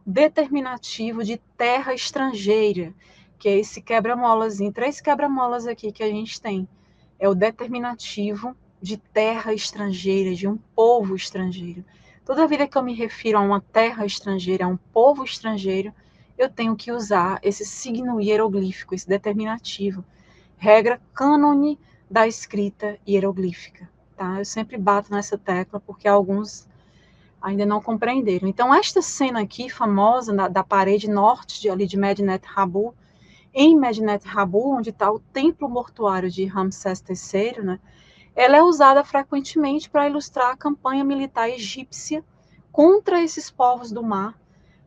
determinativo de terra estrangeira, que é esse quebra-molas, em 3 quebra-molas aqui que a gente tem. É o determinativo de terra estrangeira, de um povo estrangeiro. Toda vida que eu me refiro a uma terra estrangeira, a um povo estrangeiro, eu tenho que usar esse signo hieroglífico, esse determinativo. Regra cânone da escrita hieroglífica. Tá? Eu sempre bato nessa tecla porque alguns ainda não compreenderam. Então, esta cena aqui, famosa, da parede norte ali de Medinet Habu, em Medinet Habu, onde está o templo mortuário de Ramsés III, né, ela é usada frequentemente para ilustrar a campanha militar egípcia contra esses povos do mar,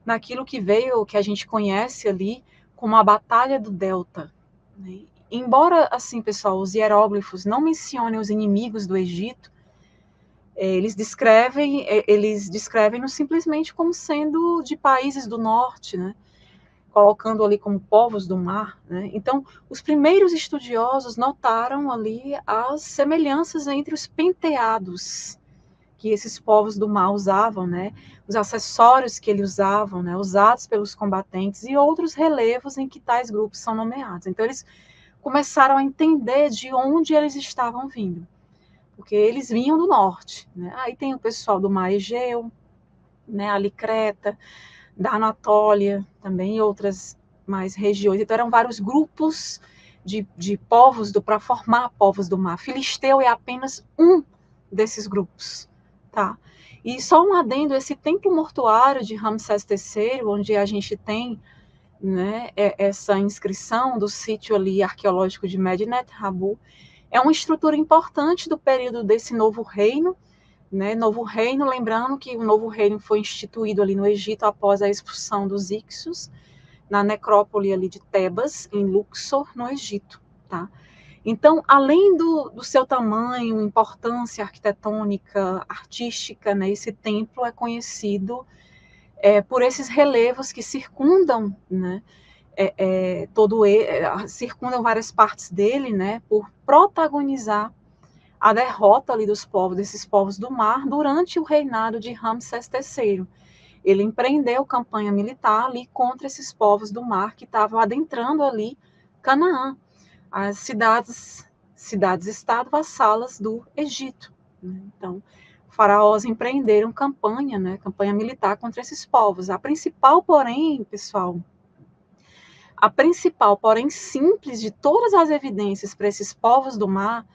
naquilo que veio, que a gente conhece ali, como a Batalha do Delta. Né? Embora, assim, pessoal, os hieróglifos não mencionem os inimigos do Egito, eles descrevem-no simplesmente como sendo de países do norte, né? Colocando ali como povos do mar. Né? Então, os primeiros estudiosos notaram ali as semelhanças entre os penteados que esses povos do mar usavam, né? Os acessórios que eles usavam, né? Usados pelos combatentes e outros relevos em que tais grupos são nomeados. Então, eles começaram a entender de onde eles estavam vindo, porque eles vinham do norte. Né? Aí tem o pessoal do mar Egeu, né? Ali Creta, da Anatólia, também e outras mais regiões. Então, eram vários grupos de povos para formar povos do mar. Filisteu é apenas um desses grupos. Tá? E só um adendo, esse templo mortuário de Ramsés III, onde a gente tem, né, essa inscrição do sítio ali arqueológico de Medinet Habu, é uma estrutura importante do período desse novo reino, né? Novo reino, lembrando que o novo reino foi instituído ali no Egito após a expulsão dos Ixos, na necrópole ali de Tebas, em Luxor, no Egito, tá? Então, além do seu tamanho, importância arquitetônica, artística, né, esse templo é conhecido por esses relevos que circundam, né, circundam várias partes dele, né, por protagonizar a derrota ali desses povos do mar durante o reinado de Ramsés III. Ele empreendeu campanha militar ali contra esses povos do mar que estavam adentrando ali Canaã, as cidades-estado vassalas do Egito. Né? Então, faraós empreenderam campanha, né, campanha militar contra esses povos. A principal, porém, simples de todas as evidências para esses povos do mar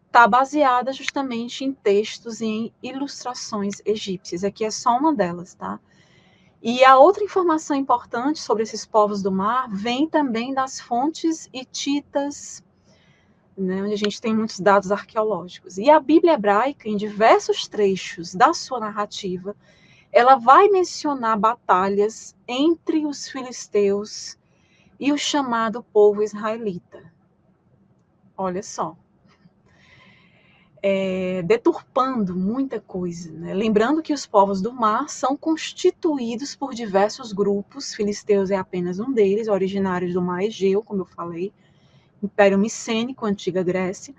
está baseada justamente em textos e em ilustrações egípcias. Aqui é só uma delas, tá? E a outra informação importante sobre esses povos do mar vem também das fontes hititas, né, onde a gente tem muitos dados arqueológicos. E a Bíblia hebraica, em diversos trechos da sua narrativa, ela vai mencionar batalhas entre os filisteus e o chamado povo israelita. Olha só. Deturpando muita coisa. Né? Lembrando que os povos do mar são constituídos por diversos grupos, filisteus é apenas um deles, originários do mar Egeu, como eu falei, Império Micênico, Antiga Grécia.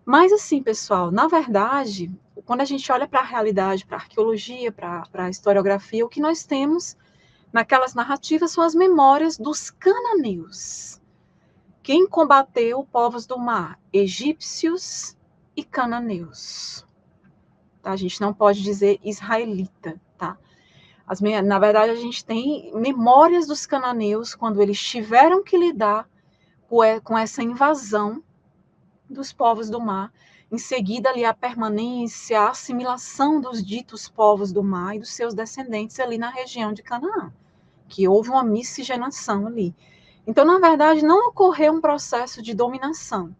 Mas assim, pessoal, na verdade, quando a gente olha para a realidade, para a arqueologia, para a historiografia, o que nós temos naquelas narrativas são as memórias dos cananeus. Quem combateu povos do mar? Egípcios e cananeus. Tá? A gente não pode dizer israelita, tá? Na verdade, a gente tem memórias dos cananeus quando eles tiveram que lidar com essa invasão dos povos do mar. Em seguida, ali, a permanência, a assimilação dos ditos povos do mar e dos seus descendentes ali na região de Canaã, que houve uma miscigenação ali. Então, na verdade, não ocorreu um processo de dominação,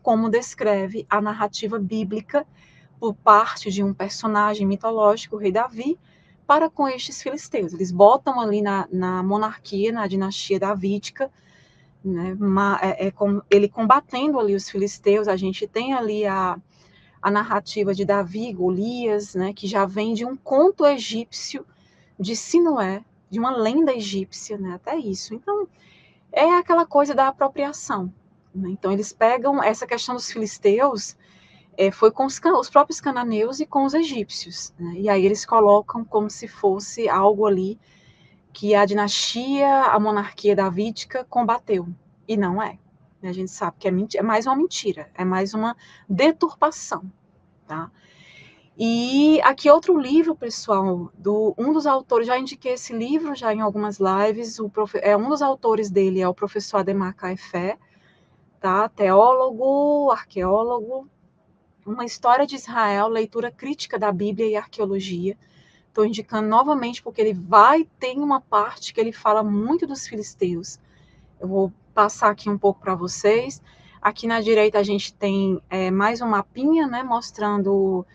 como descreve a narrativa bíblica por parte de um personagem mitológico, o rei Davi, para com estes filisteus. Eles botam ali na monarquia, na dinastia davídica, né? Ele combatendo ali os filisteus. A gente tem ali a narrativa de Davi e Golias, né, que já vem de um conto egípcio de Sinué, de uma lenda egípcia, né, até isso. Então, é aquela coisa da apropriação, né? Então, eles pegam essa questão dos filisteus, foi com os próprios cananeus e com os egípcios, né? E aí eles colocam como se fosse algo ali que a dinastia, a monarquia davídica combateu, e não é. A gente sabe que é mais uma mentira, é mais uma deturpação, tá? E aqui outro livro, pessoal, um dos autores, já indiquei esse livro já em algumas lives, um dos autores dele é o professor Ademar Caifé, tá? Teólogo, arqueólogo, Uma História de Israel, leitura crítica da Bíblia e arqueologia. Estou indicando novamente porque tem uma parte que ele fala muito dos filisteus. Eu vou passar aqui um pouco para vocês. Aqui na direita a gente tem mais um mapinha, né, mostrando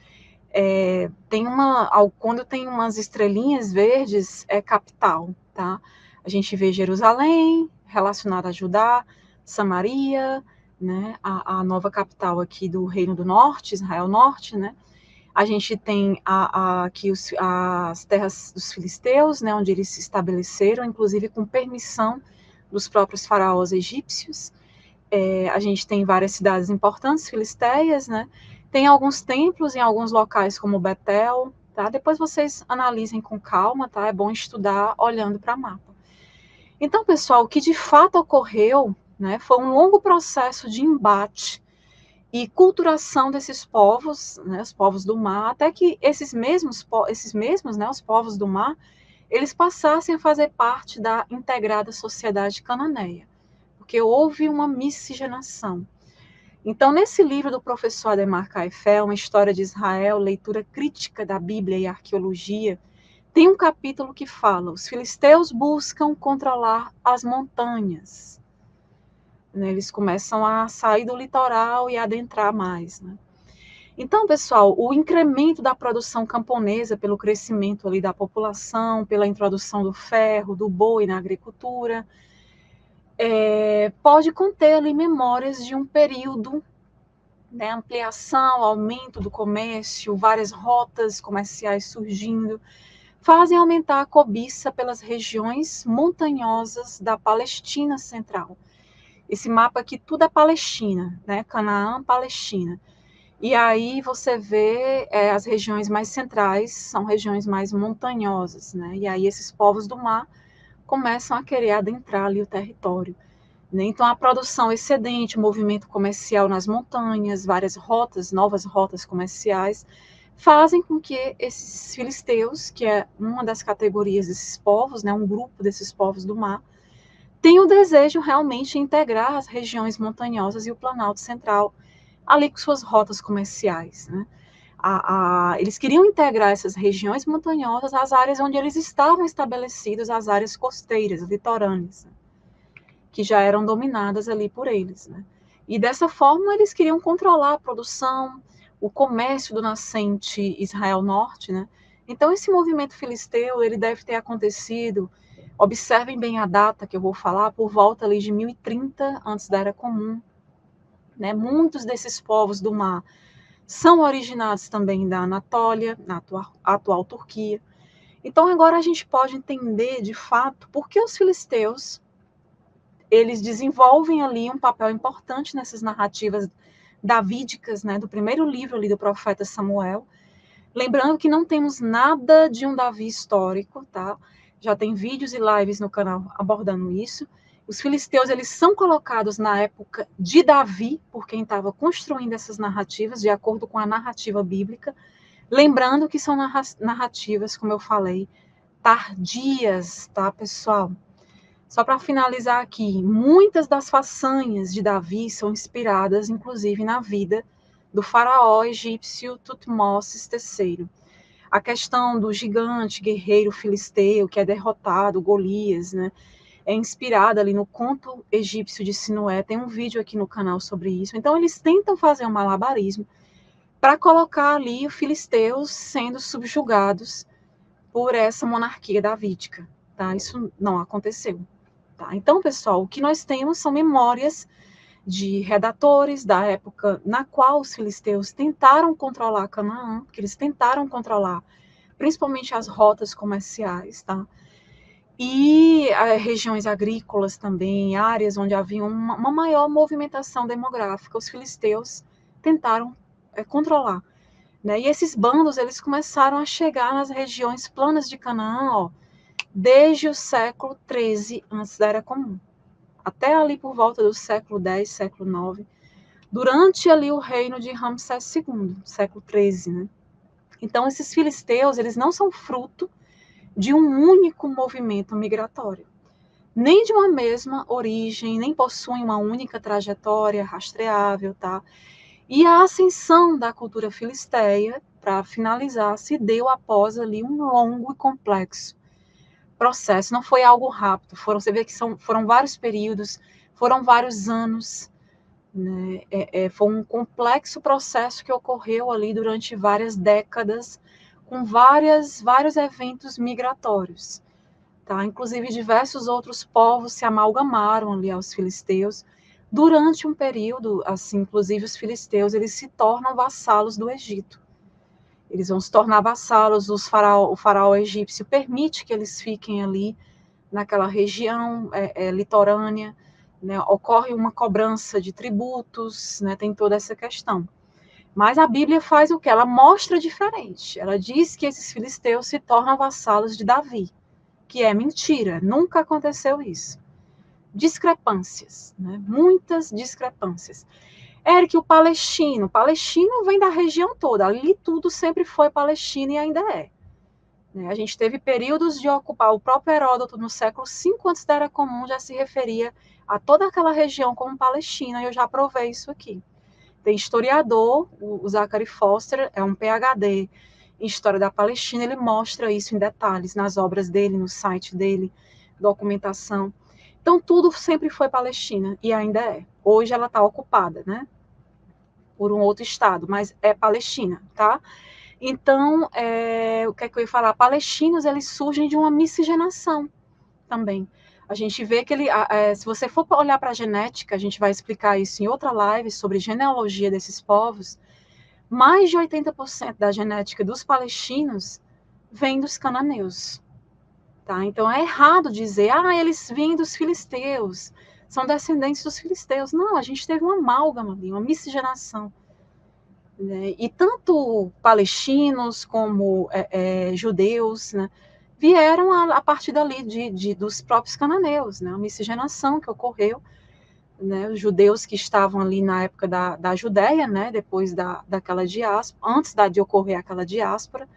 quando tem umas estrelinhas verdes, é capital, tá? A gente vê Jerusalém, relacionada a Judá, Samaria, né? A nova capital aqui do Reino do Norte, Israel Norte, né? A gente tem aqui as terras dos filisteus, né? Onde eles se estabeleceram, inclusive com permissão dos próprios faraós egípcios. A gente tem várias cidades importantes filisteias, né? Tem alguns templos em alguns locais como Betel, tá? Depois vocês analisem com calma, tá? É bom estudar olhando para o mapa. Então, pessoal, o que de fato ocorreu, né, foi um longo processo de embate e culturação desses povos, né, os povos do mar, até que esses mesmos, né, os povos do mar, eles passassem a fazer parte da integrada sociedade cananeia, porque houve uma miscigenação. Então, nesse livro do professor Ademar Caifé, Uma História de Israel, leitura crítica da Bíblia e arqueologia, tem um capítulo que fala: os filisteus buscam controlar as montanhas. Eles começam a sair do litoral e adentrar mais, né? Então, pessoal, o incremento da produção camponesa pelo crescimento ali da população, pela introdução do ferro, do boi na agricultura, pode conter ali memórias de um período, né, ampliação, aumento do comércio, várias rotas comerciais surgindo, fazem aumentar a cobiça pelas regiões montanhosas da Palestina Central. Esse mapa aqui tudo é Palestina, né? Canaã, Palestina. E aí você vê as regiões mais centrais, são regiões mais montanhosas, né? E aí esses povos do mar começam a querer adentrar ali o território. Então, a produção excedente, o movimento comercial nas montanhas, várias rotas, novas rotas comerciais, fazem com que esses filisteus, que é uma das categorias desses povos, né, um grupo desses povos do mar, tenham o desejo realmente de integrar as regiões montanhosas e o Planalto Central, ali com suas rotas comerciais, né? Eles queriam integrar essas regiões montanhosas às áreas onde eles estavam estabelecidos, as áreas costeiras, litorâneas, que já eram dominadas ali por eles, né? E dessa forma eles queriam controlar a produção, o comércio do nascente Israel Norte, né? Então esse movimento filisteu, ele deve ter acontecido, observem bem a data que eu vou falar, por volta ali de 1030 antes da Era Comum, né? Muitos desses povos do mar são originados também da Anatólia, na atual Turquia. Então agora a gente pode entender de fato por que os filisteus eles desenvolvem ali um papel importante nessas narrativas davídicas, né, do primeiro livro ali do profeta Samuel. Lembrando que não temos nada de um Davi histórico, tá? Já tem vídeos e lives no canal abordando isso. Os filisteus, eles são colocados na época de Davi, por quem estava construindo essas narrativas, de acordo com a narrativa bíblica. Lembrando que são narrativas, como eu falei, tardias, tá, pessoal? Só para finalizar aqui, muitas das façanhas de Davi são inspiradas, inclusive, na vida do faraó egípcio Tutmoses III. A questão do gigante guerreiro filisteu que é derrotado, Golias, né, é inspirada ali no conto egípcio de Sinué. Tem um vídeo aqui no canal sobre isso. Então, eles tentam fazer um malabarismo para colocar ali os filisteus sendo subjugados por essa monarquia davídica. Tá? Isso não aconteceu. Tá? Então, pessoal, o que nós temos são memórias de redatores da época na qual os filisteus tentaram controlar Canaã, que eles tentaram controlar principalmente as rotas comerciais, tá? E regiões agrícolas também, áreas onde havia uma maior movimentação demográfica, os filisteus tentaram controlar. Né? E esses bandos, eles começaram a chegar nas regiões planas de Canaã, ó, desde o século XIII antes da Era Comum, até ali por volta do século X, século IX, durante ali o reino de Ramsés II, século XIII, né? Então, esses filisteus, eles não são fruto de um único movimento migratório, nem de uma mesma origem, nem possuem uma única trajetória rastreável, tá? E a ascensão da cultura filisteia, para finalizar, se deu após ali um longo e complexo processo. Não foi algo rápido, você vê que foram vários períodos, foram vários anos, né? Foi um complexo processo que ocorreu ali durante várias décadas, com vários eventos migratórios. Tá? Inclusive, diversos outros povos se amalgamaram ali aos filisteus. Durante um período, assim, inclusive os filisteus, eles se tornam vassalos do Egito. Eles vão se tornar vassalos, o faraó egípcio permite que eles fiquem ali naquela região litorânea, né? Ocorre uma cobrança de tributos, né? Tem toda essa questão. Mas a Bíblia faz o que? Ela mostra diferente. Ela diz que esses filisteus se tornam vassalos de Davi, que é mentira, nunca aconteceu isso. Discrepâncias, né? Muitas discrepâncias. Éric, o palestino vem da região toda, ali tudo sempre foi Palestina e ainda é. A gente teve períodos de ocupar, o próprio Heródoto, no século V antes da Era Comum, já se referia a toda aquela região como Palestina, e eu já provei isso aqui. Tem historiador, o Zachary Foster, é um PhD em História da Palestina, ele mostra isso em detalhes nas obras dele, no site dele, documentação. Então, tudo sempre foi Palestina, e ainda é. Hoje ela está ocupada, né, por um outro estado, mas é Palestina, tá? Então, o que é que eu ia falar? Palestinos, eles surgem de uma miscigenação também. A gente vê que se você for olhar para a genética, a gente vai explicar isso em outra live sobre genealogia desses povos, mais de 80% da genética dos palestinos vem dos cananeus. Tá? Então, é errado dizer, eles vêm dos filisteus, são descendentes dos filisteus. Não, a gente teve uma amálgama ali, uma miscigenação. Né? E tanto palestinos como judeus, né, vieram a partir dali dos próprios cananeus, né, a miscigenação que ocorreu, né, os judeus que estavam ali na época da Judéia, né, depois daquela diáspora, antes de ocorrer aquela diáspora,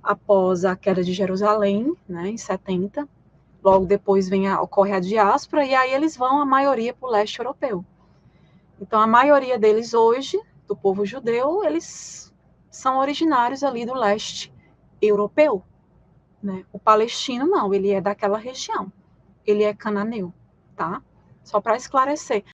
após a queda de Jerusalém, né, em 70, logo depois ocorre a diáspora, e aí eles vão, a maioria, para o leste europeu. Então, a maioria deles hoje, do povo judeu, eles são originários ali do leste europeu. Né? O palestino não, ele é daquela região, ele é cananeu, tá? Só para esclarecer.